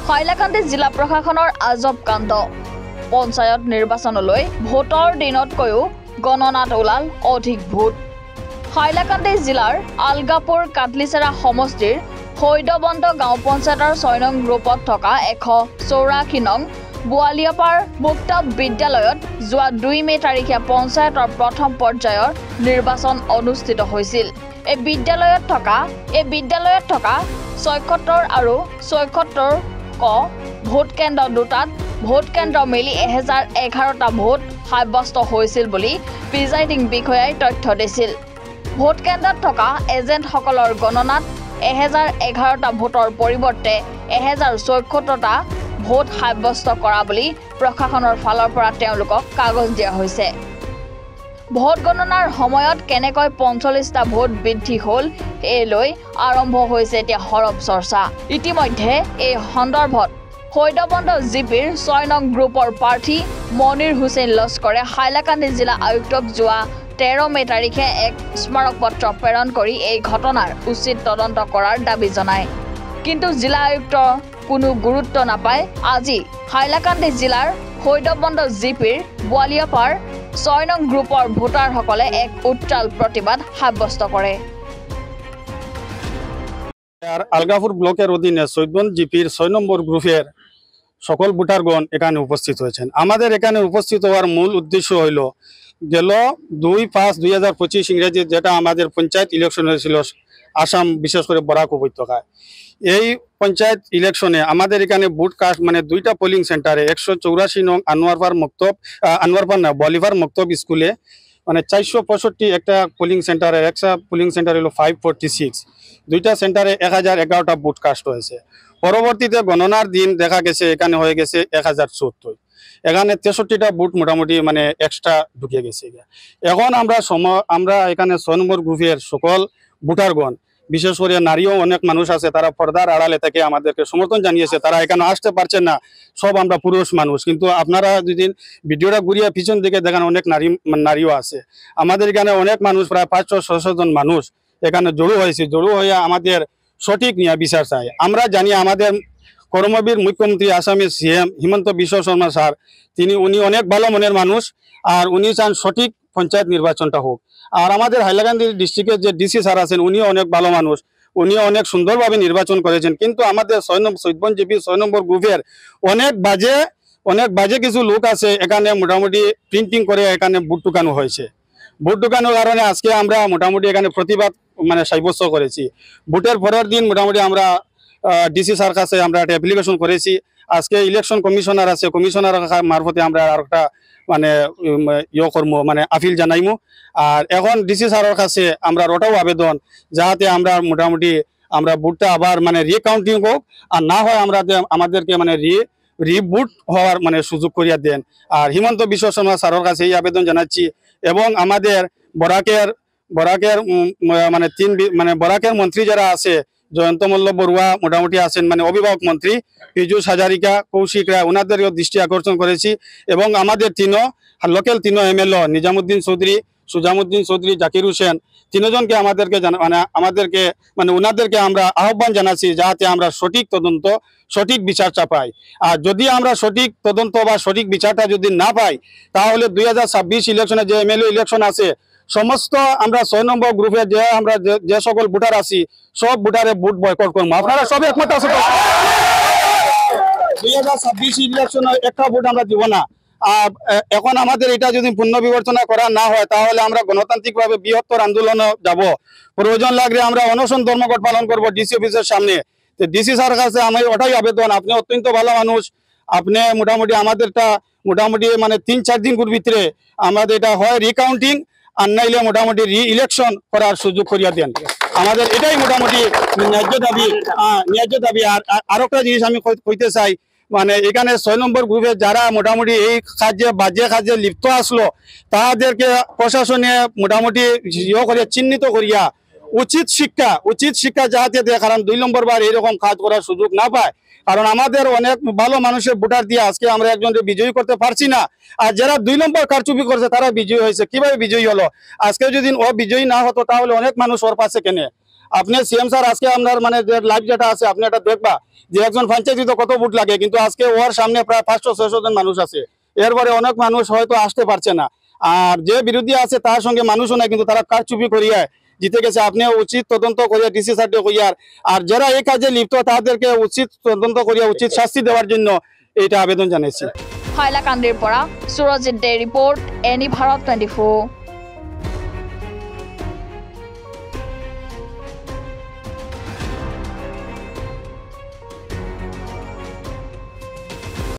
হাইলাকান্দি জিলা প্ৰশাসনৰ আজব কাণ্ড পঞ্চায়ত নিৰ্বাচনলৈ ভোটৰ দিনতকৈও গণনাত ওলাল অধিক ভোট। হাইলাকান্দি জিলাৰ আলগাপুৰ কাটলিচেৰা সমষ্টিৰ হৈদবন্দ গাঁও পঞ্চায়তৰ 6 নং গ্ৰুপত থকা 184 নং বোৱালিয়াপাৰ মুক্ত বিদ্যালয়ত যোৱা 2 মে তাৰিখে পঞ্চায়তৰ প্ৰথম পৰ্যায়ৰ নিৰ্বাচন অনুষ্ঠিত হৈছিল। এই বিদ্যালয়ত থকা 76 আৰু 76 ভোট কেন্দ্ৰ দুটাত ভোট কেন্দ্ৰ মিলি 1011টা ভোট সাব্যস্ত হৈছিল বুলি প্ৰিজাইডিং বিষয়াই তথ্য দিছিল। ভোট কেন্দ্ৰত থকা এজেণ্টসকলৰ গণনাত 1011টা ভোটৰ পৰিৱৰ্তে 1074টা ভোট সাব্যস্ত কৰা বুলি প্ৰশাসনৰ ফালৰ পৰা তেওঁলোকক কাগজ দিয়া হৈছে। ভোট গণনাৰ সময়ত কেনেকৈ 45টা ভোট বৃদ্ধি হ'ল এই লৈ আৰম্ভ হৈছে এতিয়া হৰপ চৰ্চা। ইতিমধ্যে এই সন্দৰ্ভত হৈদবন্দ জিপিৰ 6 নং গ্ৰুপৰ প্ৰাৰ্থী মনিৰ হুছেইন লস্কৰে হাইলাকান্দি জিলা আয়ুক্তক যোৱা 13 মে তাৰিখে এক স্মাৰক পত্ৰ প্ৰেৰণ কৰি এই ঘটনাৰ উচিত তদন্ত কৰাৰ দাবী জনায়। কিন্তু জিলা আয়ুক্ত কোনো গুৰুত্ব নাপায় আজি হাইলাকান্দি জিলাৰ হৈদবন্দ জিপিৰ বোৱালিয়াপাৰ 6 নং গ্ৰুপৰ ভোটাৰসকলে এক উত্তাল প্ৰতিবাদ সাব্যস্ত কৰে। আলগাপুর ব্লকের অধীনে সৈদবন্দ জিপির 6 নম্বর গ্রুপের সকল ভোটারগণ এখানে উপস্থিত হয়েছেন। আমাদের এখানে উপস্থিত হওয়ার মূল উদ্দেশ্য হইল গেল 2/5/2025 ইংরেজি যেটা আমাদের পঞ্চায়েত ইলেকশন হয়েছিল আসাম বিশেষ করে বরাক উপত্যকায়। এই পঞ্চায়েত ইলেকশনে আমাদের এখানে ভোট কাস্ট মানে 2টা পোলিং সেন্টারে 184 নং আনোয়ারপার বলিভার মক্তব স্কুলে মানে 465 একটা পোলিং সেন্টারে একটা পোলিং সেন্টার হলো 546, 2টা সেন্টারে 1011টা ভোট কাস্ট হয়েছে। পরবর্তীতে গণনার দিন দেখা গেছে এখানে হয়ে গেছে 1074, এখানে 63টা ভোট মোটামুটি মানে এক্সট্রা ঢুকে গেছে। এখন আমরা এখানে 6 নম্বর গ্রুপের সকল ভোটারগণ বিশেষ করে নারীও অনেক মানুষ আছে, তারা পর্দার আড়ালে থেকে আমাদেরকে সমর্থন জানিয়েছে, তারা এখানে আসতে পারছেন না, সব আমরা পুরুষ মানুষ। কিন্তু আপনারা যদি ভিডিওটা ঘুরিয়ে পিছন দিকে দেখেন অনেক নারীও আছে। আমাদের এখানে অনেক মানুষ প্রায় 500-600 জন মানুষ এখানে জড়ো হয়ে আমাদের সঠিক ন্যায় বিচার চাই। আমরা জানি আমাদের কর্মবীর মুখ্যমন্ত্রী আসামের সিএম হিমন্ত বিশ্ব শর্মা স্যার উনি অনেক ভালো মনের মানুষ, আর উনি চান সঠিক পঞ্চায়েত নির্বাচনটা হোক। আর আমাদের হাইলাকান্দি ডিস্ট্রিক্টের যে ডিসি স্যার আছেন উনিও অনেক ভালো মানুষ, উনিও অনেক সুন্দরভাবে নির্বাচন করেছেন। কিন্তু আমাদের সৈদবন্দ জিপি 6 নম্বর গ্রুপের অনেক বাজে কিছু লোক আছে এখানে মোটামুটি প্রিন্টিং করে এখানে ভোট ঢুকানো হয়েছে। ভোট ঢুকানোর কারণে আজকে আমরা মোটামুটি এখানে প্রতিবাদ মানে সাব্যস্ত করেছি। ভোটের পরের দিন মোটামুটি আমরা ডিসি স্যার কাছে আমরা একটা অ্যাপ্লিকেশন করেছি। আজকে ইলেকশন কমিশনার আছে, কমিশনার মারফতে আমরা আর একটা মানে মানে আপিল জানাইমু। আর এখন ডিসি স্যারের কাছে আমরা ওটাও আবেদন যাতে আমরা মোটামুটি আমরা ভোটটা আবার মানে রিকাউন্টিং হোক, আর না হয় আমাদেরকে মানে রিভোট হওয়ার মানে সুযোগ করিয়া দেন। আর হিমন্ত বিশ্ব শর্মা স্যারের কাছে এই আবেদন জানাচ্ছি। এবং আমাদের বরাকের মানে বরাকের মন্ত্রী যারা আছে জয়ন্ত মল্ল বড়ুয়া মোটামুটি আছেন, মানে অভিভাবক মন্ত্রী পীযূষ হাজারিকা, কৌশিক রায়, ওনাদেরও দৃষ্টি আকর্ষণ করেছি। এবং আমাদের লোকাল 3 এমএলএ নিজামুদ্দিন চৌধুরী, সুজামুদ্দিন চৌধুরী, জাকির হোসেন, 3 জনকে ওনাদেরকে আমরা আহ্বান জানাচ্ছি যাতে আমরা সঠিক তদন্ত সঠিক বিচারটা পাই। আর যদি আমরা সঠিক তদন্ত বা সঠিক বিচারটা যদি না পাই তাহলে 2026 ইলেকশনে যে এমএলএ ইলেকশন আছে সমস্ত আমরা 6 নম্বর গ্রুপে যে সকল ভোটার আছি সব ভোটারে ভোট বয়কট করবো। আপনারা সব একমত আছে? 2026 ইলেকশনে একটা ভোট আমরা দিব না। এখন আমাদের এটা যদি পুনর্বিবেচনা করা না হয় তাহলে আমরা গণতান্ত্রিকভাবে বৃহত্তর আন্দোলনে যাব। প্রয়োজন লাগলে আমরা অনশন ধর্মঘট পালন করব ডিসি অফিসের সামনে। ডিসি স্যার কাছে আমি ওটাই আবেদন, আপনি অত্যন্ত ভালো মানুষ, আপনি মোটামুটি আমাদেরটা মোটামুটি মানে 3-4 দিন ভিতরে আমাদের এটা হয় রিকাউন্টিং আর নাইলে মোটামুটি রি-ইলেকশন করার সুযোগ করিয়া দেন। আমাদের এটাই মোটামুটি ন্যায্য দাবি। আর আরেকটা জিনিস আমি কইতে চাই, মানে এখানে 6 নম্বর গ্রুপে যারা মোটামুটি এই বাজে কাজে লিপ্ত আসলো তাদেরকে প্রশাসনে মোটামুটি চিহ্নিত করিয়া উচিত শিক্ষা যাতে দেয়, কারণ 2 নম্বর বার এইরকম কাজ করার সুযোগ না পায়। কারণ আমাদের অনেক ভালো মানুষের ভোটার দিয়ে আজকে আমরা একজনকে বিজয়ী করতে পারছি না। আর যারা 2 নম্বর কারচুপি করছে তারা বিজয়ী হয়েছে। কিভাবে বিজয়ী হলো? আজকে যদি ও বিজয়ী না হতো তাহলে অনেক মানুষ ওর পাশে কেনে। আপনি সিএম স্যার আজকে আপনার মানে যে লাইভ যেটা আছে আপনি এটা দেখবা যে একজন পঞ্চায়েত কত ভোট লাগে, কিন্তু আজকে ওর সামনে প্রায় 500-600 জন মানুষ আছে। এরপরে অনেক মানুষ হয়তো আসতে পারছে না, আর যে বিরোধী আছে তার সঙ্গে মানুষও নাই, কিন্তু তারা কারচুপি করিয়া জিতে গেছে। আপনি উচিত তদন্ত করিয়া ডিসি স্যারকে করিয়ার, আর যারা এই কাজে লিপ্ত তাদেরকে উচিত তদন্ত করিয়া উচিত শাস্তি দেওয়ার জন্য এটা আবেদন জানাইছি। হাইলাকান্দিৰ পৰা সুৰজিৎ দে ৰিপৰ্ট, এনি ভাৰত 24।